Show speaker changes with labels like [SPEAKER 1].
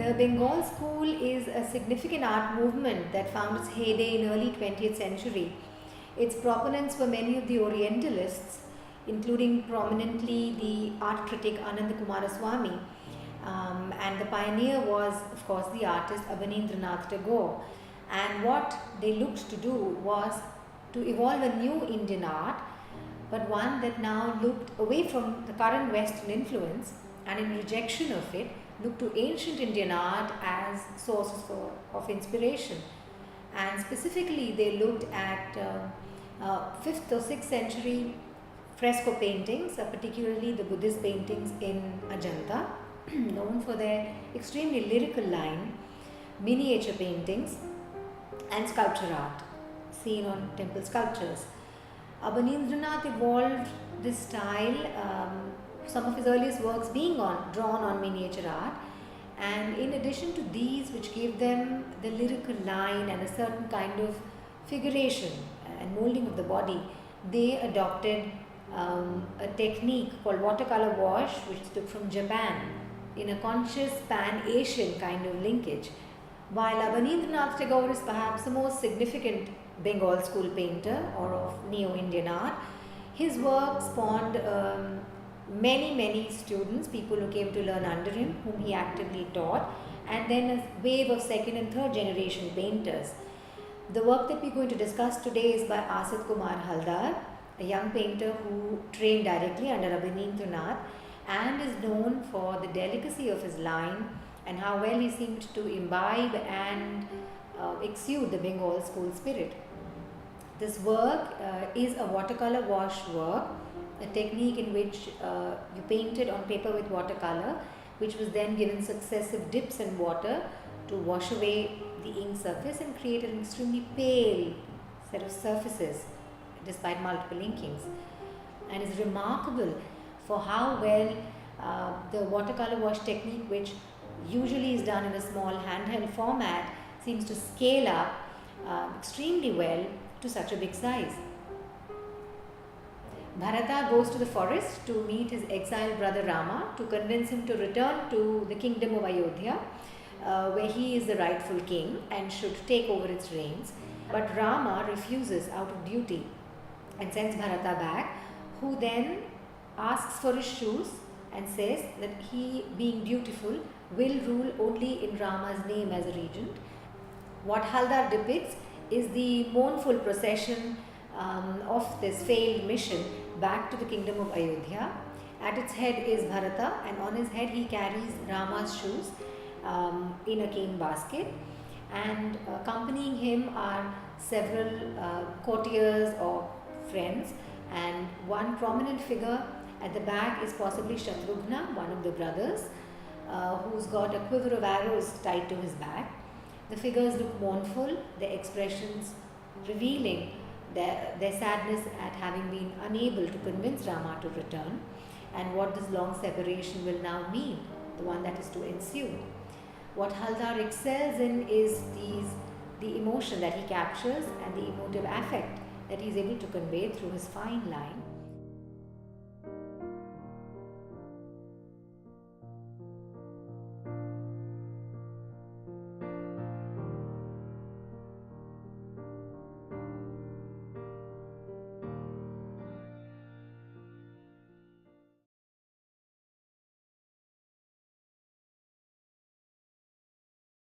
[SPEAKER 1] The Bengal school is a significant art movement that found its heyday in early 20th century. Its proponents were many of the Orientalists, including prominently the art critic Anand Kumaraswamy, and the pioneer was, of course, the artist Abanindranath Tagore. And what they looked to do was to evolve a new Indian art, but one that now looked away from the current Western influence and, in rejection of it, looked to ancient Indian art as sources of inspiration. And specifically, they looked at 5th or 6th century fresco paintings, particularly the Buddhist paintings in Ajanta, known for their extremely lyrical line, miniature paintings, and sculpture art seen on temple sculptures. Abanindranath evolved this style, some of his earliest works being drawn on miniature art, and in addition to these, which gave them the lyrical line and a certain kind of figuration and molding of the body, they adopted a technique called watercolor wash, which they took from Japan, in a conscious pan-Asian kind of linkage. While Abanindranath Tagore is perhaps the most significant Bengal school painter or of Neo-Indian art, his work spawned many students, people who came to learn under him, whom he actively taught, and then a wave of second and third generation painters. The work that we're going to discuss today is by Asit Kumar Haldar, a young painter who trained directly under Abanindranath and is known for the delicacy of his line and how well he seemed to imbibe and exude the Bengal school spirit. This work is a watercolor wash work, a technique in which you painted on paper with watercolor, which was then given successive dips in water to wash away the ink surface and create an extremely pale set of surfaces despite multiple inkings, and is remarkable for how well the watercolor wash technique, which usually is done in a small handheld format, seems to scale up extremely well to such a big size. Bharata goes to the forest to meet his exiled brother Rama to convince him to return to the kingdom of Ayodhya, where he is the rightful king and should take over its reins. But Rama refuses out of duty and sends Bharata back, who then asks for his shoes and says that he, being dutiful, will rule only in Rama's name as a regent. What Haldar depicts is the mournful procession of this failed mission back to the kingdom of Ayodhya. At its head is Bharata, and on his head he carries Rama's shoes in a cane basket, and accompanying him are several courtiers or friends, and one prominent figure at the back is possibly Shatrughna, one of the brothers, who's got a quiver of arrows tied to his back. The figures look mournful, their expressions revealing their sadness at having been unable to convince Rama to return, and what this long separation will now mean, the one that is to ensue. What Haldar excels in is the emotion that he captures and the emotive affect that he is able to convey through his fine line.